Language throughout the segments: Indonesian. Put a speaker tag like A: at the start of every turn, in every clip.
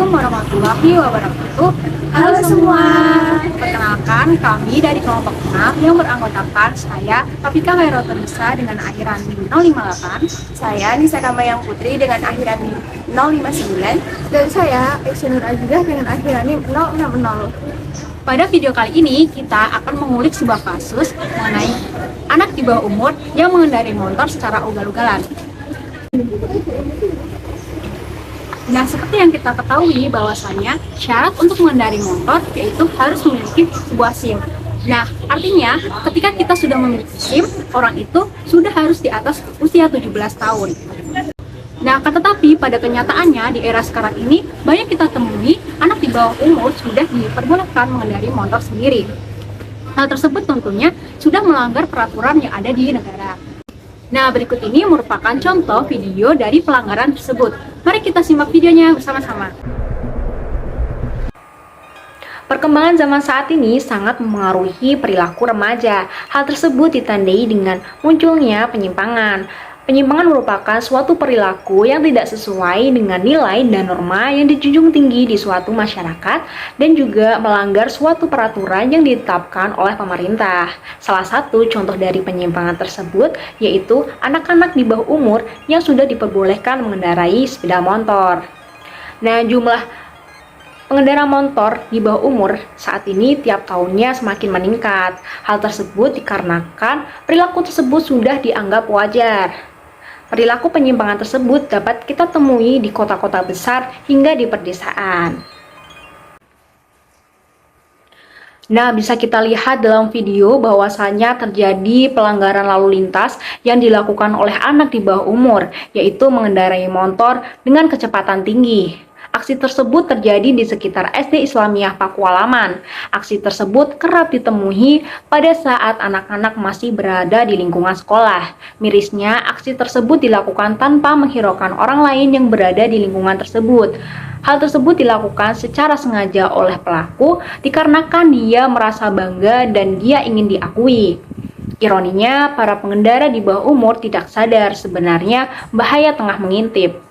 A: warahmatullahi wabarakatuh. Halo semua. Perkenalkan, kami dari kelompok 6 yang beranggotakan saya, Rafika Khairotunisa dengan akhiran NIM 058,
B: Saya Nisa Kamayang Putri dengan akhiran NIM 059.
C: Dan saya Eksenur Azidah dengan akhiran NIM 060.
A: Pada video kali ini, kita akan mengulik sebuah kasus mengenai anak di bawah umur yang mengendarai motor secara ugal-ugalan. Nah, seperti yang kita ketahui bahwasannya syarat untuk mengendarai motor yaitu harus memiliki sebuah SIM. Nah, artinya ketika kita sudah memiliki SIM, orang itu sudah harus di atas usia 17 tahun. Nah, tetapi pada kenyataannya di era sekarang ini banyak kita temui anak di bawah umur sudah diperbolehkan mengendarai motor sendiri. Hal tersebut tentunya sudah melanggar peraturan yang ada di negara. Nah, berikut ini merupakan contoh video dari pelanggaran tersebut. Mari kita simak videonya bersama-sama.
D: Perkembangan zaman saat ini sangat memengaruhi perilaku remaja. Hal tersebut ditandai dengan munculnya penyimpangan. Penyimpangan merupakan suatu perilaku yang tidak sesuai dengan nilai dan norma yang dijunjung tinggi di suatu masyarakat dan juga melanggar suatu peraturan yang ditetapkan oleh pemerintah. Salah satu contoh dari penyimpangan tersebut yaitu anak-anak di bawah umur yang sudah diperbolehkan mengendarai sepeda motor. Nah, jumlah pengendara motor di bawah umur saat ini tiap tahunnya semakin meningkat. Hal tersebut dikarenakan perilaku tersebut sudah dianggap wajar. Perilaku penyimpangan tersebut dapat kita temui di kota-kota besar hingga di pedesaan. Nah, bisa kita lihat dalam video bahwasannya terjadi pelanggaran lalu lintas yang dilakukan oleh anak di bawah umur, yaitu mengendarai motor dengan kecepatan tinggi. Aksi tersebut terjadi di sekitar SD Islamiyah Pakualaman. Aksi tersebut kerap ditemui pada saat anak-anak masih berada di lingkungan sekolah. Mirisnya, aksi tersebut dilakukan tanpa menghiraukan orang lain yang berada di lingkungan tersebut. Hal tersebut dilakukan secara sengaja oleh pelaku dikarenakan dia merasa bangga dan dia ingin diakui. Ironinya, para pengendara di bawah umur tidak sadar sebenarnya bahaya tengah mengintip.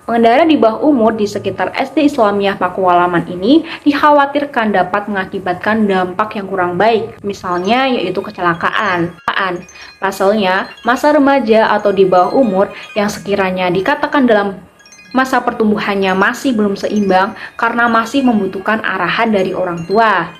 D: Pengendara di bawah umur di sekitar SD Islamiyah Pakualaman ini dikhawatirkan dapat mengakibatkan dampak yang kurang baik, misalnya yaitu kecelakaan. Pasalnya, masa remaja atau di bawah umur yang sekiranya dikatakan dalam masa pertumbuhannya masih belum seimbang karena masih membutuhkan arahan dari orang tua.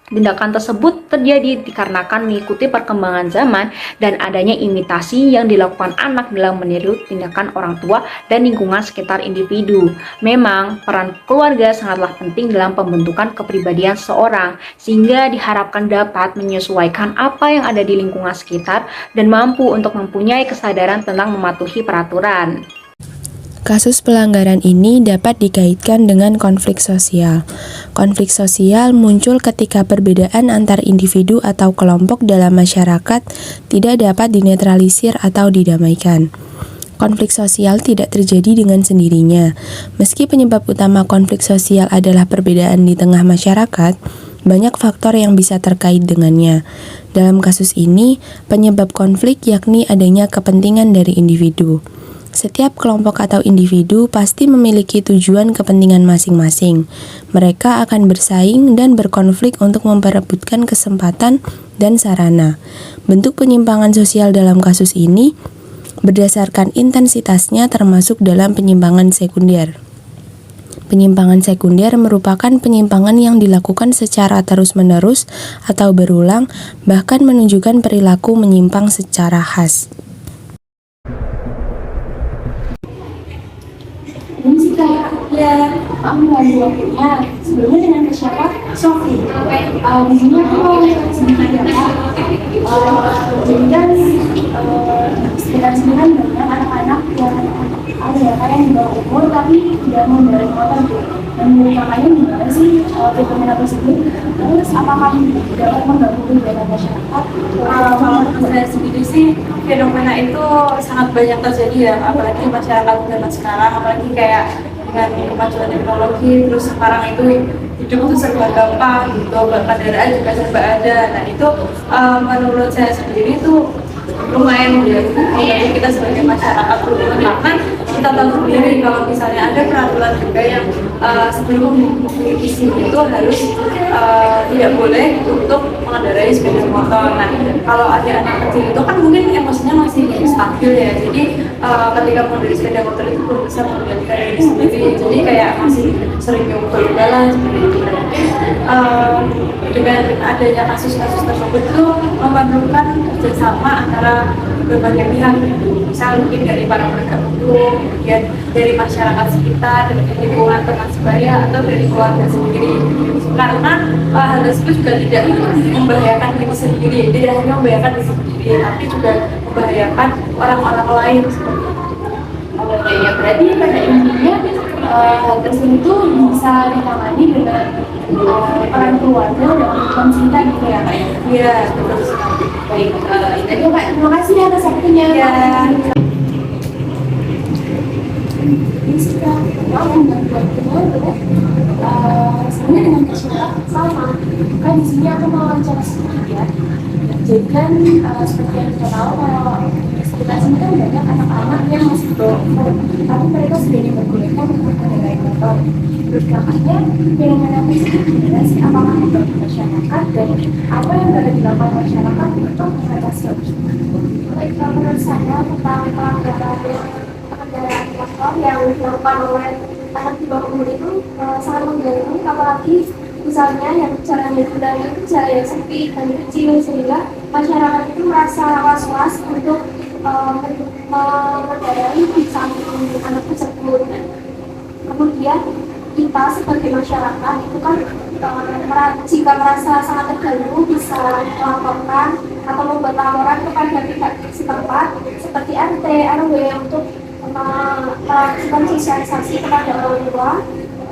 D: Tindakan tersebut terjadi dikarenakan mengikuti perkembangan zaman dan adanya imitasi yang dilakukan anak dalam meniru tindakan orang tua dan lingkungan sekitar individu. Memang, peran keluarga sangatlah penting dalam pembentukan kepribadian seseorang, sehingga diharapkan dapat menyesuaikan apa yang ada di lingkungan sekitar dan mampu untuk mempunyai kesadaran tentang mematuhi peraturan.
E: Kasus pelanggaran ini dapat dikaitkan dengan konflik sosial. Konflik sosial muncul ketika perbedaan antar individu atau kelompok dalam masyarakat tidak dapat dinetralisir atau didamaikan. Konflik sosial tidak terjadi dengan sendirinya. Meski penyebab utama konflik sosial adalah perbedaan di tengah masyarakat, banyak faktor yang bisa terkait dengannya. Dalam kasus ini, penyebab konflik yakni adanya kepentingan dari individu. Setiap kelompok atau individu pasti memiliki tujuan kepentingan masing-masing. Mereka akan bersaing dan berkonflik untuk memperebutkan kesempatan dan sarana. Bentuk penyimpangan sosial dalam kasus ini berdasarkan intensitasnya termasuk dalam penyimpangan sekunder. Penyimpangan sekunder merupakan penyimpangan yang dilakukan secara terus-menerus atau berulang, bahkan menunjukkan perilaku menyimpang secara khas.
B: Ya, kamu mau waktunya sebelumnya dengan siapa? Sofi. Di sini aku mau sedikit dan sekitar 9 banyak anak-anak yang ada ya kayak di bawah umur tapi tidak mengendarai motor tuh. Dan menurut kakaknya gimana sih fenomena tersebut? Terus apakah dapat mengganggu kegiatan masyarakat?
C: Kalau saya sendiri sih fenomena itu sangat banyak terjadi ya, apalagi masyarakat zaman sekarang, apalagi kayak dengan kemajuan teknologi, terus sekarang itu hidup itu serba gampang gitu, kendaraan juga serba ada. Nah itu menurut saya sendiri itu lumayan mengganggu kita sebagai masyarakat, karena kita tahu sendiri kalau misalnya ada peraturan juga yang sebelum memiliki SIM itu harus tidak boleh untuk mengendarai sepeda motor. Nah, kalau ada anak kecil itu kan mungkin emosinya masih stabil ya, jadi ketika mengendarai sepeda motor itu belum bisa mengendalikan diri sendiri, jadi kayak masih sering ugal-ugalan seperti itu. Dengan adanya kasus-kasus tersebut itu memerlukan kerjasama antara berbagai pihak, misal mungkin dari para penegak hukum, kemudian dari masyarakat sekitar, dari lingkungan teman sebaya, atau dari keluarga sendiri. Karena hal tersebut juga tidak membahayakan diri sendiri, tidak hanya membahayakan diri sendiri, tapi juga membahayakan orang-orang lain.
B: Oke, ya berarti pada intinya hal tersebut itu bisa ditangani dengan orang keluarga dan lingkungan sekitar gitu ya Kak ya?
C: Iya, betul sekali.
B: Baik, itu aja Kak. Terima kasih atas waktunya.
C: Iya.
B: Ini sudah mau membuat video sebenarnya dengan Kak sama. Kan di sini aku mau wawancara sedikit ya. Jadi kan seperti yang kita tahu kalau sekitar sini kan banyak anak-anak yang masih bawah tapi mereka sudah diperbolehkan untuk mengendarai motor. Terus kakaknya fenomena tersebut gimana sih? Apakah mengganggu masyarakat dan apa yang dapat dilakukan masyarakat untuk mengatasi hal tersebut? Baik, menurut saya tentang pengendara motor yang dilakukan oleh anak di bawah umur itu sangat mengganggu, apalagi misalnya yang jalan yang itu jalan yang sempit dan kecil sehingga masyarakat itu merasa was-was untuk mengendarai di samping anak tersebut. Kemudian kita sebagai masyarakat itu kan jika merasa sangat terganggu bisa melaporkan atau membuat laporan kepada pihak setempat seperti RT, RW untuk melakukan sosialisasi kepada orang tua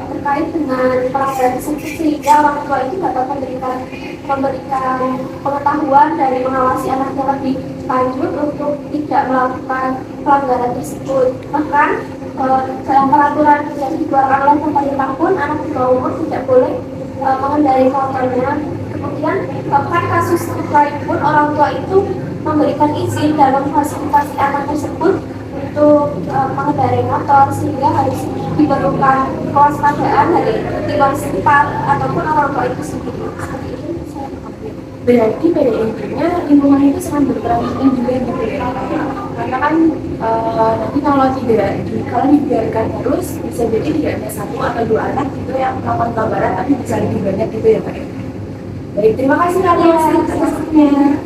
B: terkait dengan pelanggaran tersebut sehingga orang tua itu dapat memberikan pengetahuan dari mengawasi anaknya lebih lanjut untuk tidak melakukan pelanggaran tersebut. Bahkan dalam peraturan yang dikeluarkan oleh pemerintah pun anak di bawah umur tidak boleh mengendarai motornya. Kemudian bahkan kasus lain pun orang tua itu memberikan izin dalam fasilitasi anak tersebut untuk mengendarai motor sehingga harus diperlukan kewaspadaan dari lingkungan setempat ataupun orang tua itu sendiri. Seperti itu saya mengambil. Berarti pada intinya lingkungan itu sangat berperan penting juga gitu ya. Karena kan nanti kalau dibiarkan terus bisa jadi tidak hanya satu atau dua anak gitu yang melakukan pelanggaran tapi bisa lebih banyak gitu ya Pak. Baik, terima kasih Kak atas waktunya.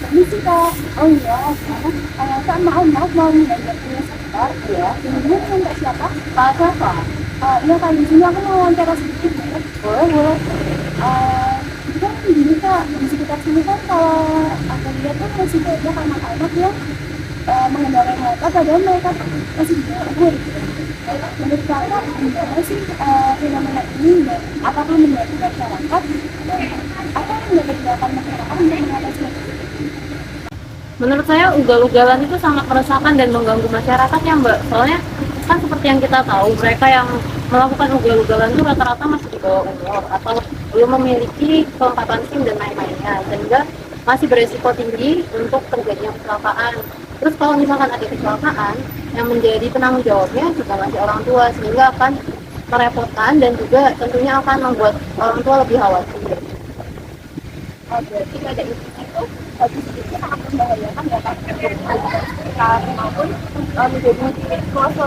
B: Permisi Kak. Oh iya, Kak maaf mau mendapat punya sekitar ya. Ini sampai siapa? Pak siapa? Iya Kak, di sini aku mau wawancara sedikit. Boleh. Kan gini Kak, di sekitar sini kan kalau aku lihat kan masih banyak anak-anak yang mengendarai motor padahal mereka masih di bawah umur. Menurut Kakak, gimana sih fenomena ini dan apakah menjadi masyarakat dan apa yang dapat dilakukan masyarakat untuk mengatasi hal ini?
A: Menurut saya ugal-ugalan itu sangat meresahkan dan mengganggu masyarakat ya Mbak. Soalnya kan seperti yang kita tahu, mereka yang melakukan ugal-ugalan itu rata-rata masih di bawah umur atau belum memiliki kelengkapan SIM dan lain-lainnya, sehingga masih beresiko tinggi untuk terjadinya kecelakaan. Terus kalau misalkan ada kecelakaan, yang menjadi penanggung jawabnya juga masih orang tua, sehingga akan merepotkan dan juga tentunya akan membuat orang tua lebih khawatir.
B: Berarti pada intinya itu habis itu sangat membahayakan ya Kak untuk sekitar maupun menjadi kuasa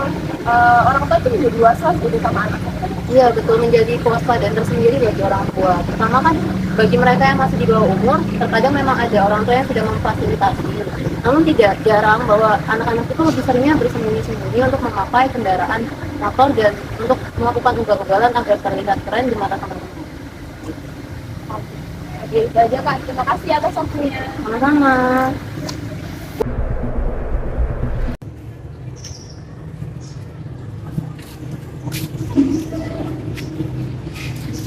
B: orang tua itu menjadi was-was gitu sama anak.
A: Iya betul, menjadi kewaspadaan tersendiri bagi orang tua. Pertama kan bagi mereka yang masih di bawah umur, terkadang memang ada orang tua yang sudah memfasilitasi. Namun tidak jarang bahwa anak-anak itu lebih seringnya bersembunyi-sembunyi untuk memakai kendaraan motor dan untuk melakukan ugal-ugalan agar terlihat keren di mata teman-teman.
B: Oke, itu aja Kak. Terima kasih atas waktunya.
A: Sama-sama.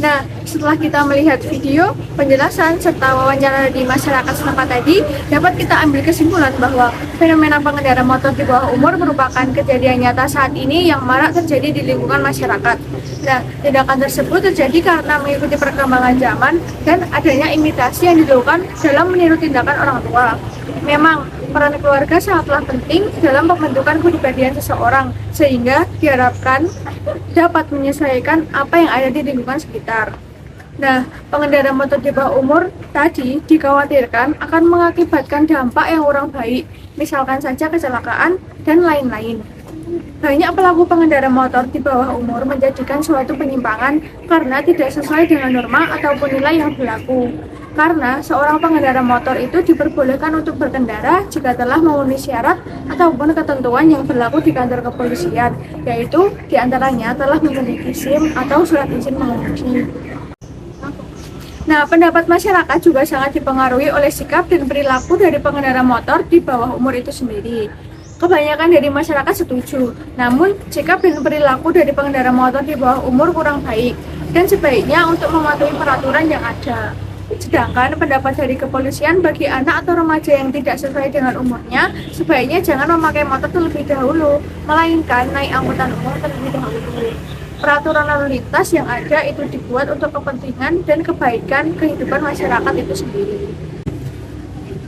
F: Nah, setelah kita melihat video, penjelasan, serta wawancara di masyarakat setempat tadi, dapat kita ambil kesimpulan bahwa fenomena pengendara motor di bawah umur merupakan kejadian nyata saat ini yang marak terjadi di lingkungan masyarakat. Nah, tindakan tersebut terjadi karena mengikuti perkembangan zaman dan adanya imitasi yang dilakukan dalam meniru tindakan orang tua. Memang peran keluarga sangatlah penting dalam pembentukan kepribadian seseorang, sehingga diharapkan dapat menyesuaikan apa yang ada di lingkungan sekitar. Nah, pengendara motor di bawah umur tadi dikhawatirkan akan mengakibatkan dampak yang kurang baik, misalkan saja kecelakaan dan lain-lain. Banyak pelaku pengendara motor di bawah umur menjadikan suatu penyimpangan karena tidak sesuai dengan norma ataupun nilai yang berlaku. Karena seorang pengendara motor itu diperbolehkan untuk berkendara jika telah memenuhi syarat ataupun ketentuan yang berlaku di kantor kepolisian, yaitu diantaranya telah memiliki SIM atau surat izin mengemudi. Nah, pendapat masyarakat juga sangat dipengaruhi oleh sikap dan perilaku dari pengendara motor di bawah umur itu sendiri. Kebanyakan dari masyarakat setuju, namun sikap dan perilaku dari pengendara motor di bawah umur kurang baik dan sebaiknya untuk mematuhi peraturan yang ada. Sedangkan pendapat dari kepolisian bagi anak atau remaja yang tidak sesuai dengan umurnya, sebaiknya jangan memakai motor terlebih dahulu, melainkan naik angkutan umum terlebih dahulu. Peraturan lalu lintas yang ada itu dibuat untuk kepentingan dan kebaikan kehidupan masyarakat itu sendiri.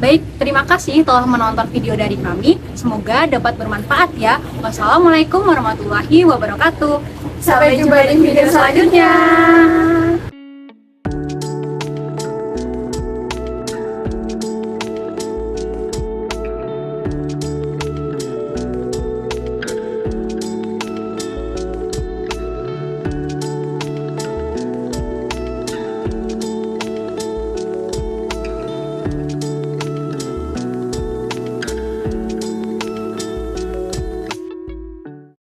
A: Baik, terima kasih telah menonton video dari kami. Semoga dapat bermanfaat ya. Wassalamualaikum warahmatullahi wabarakatuh.
F: Sampai jumpa di video selanjutnya.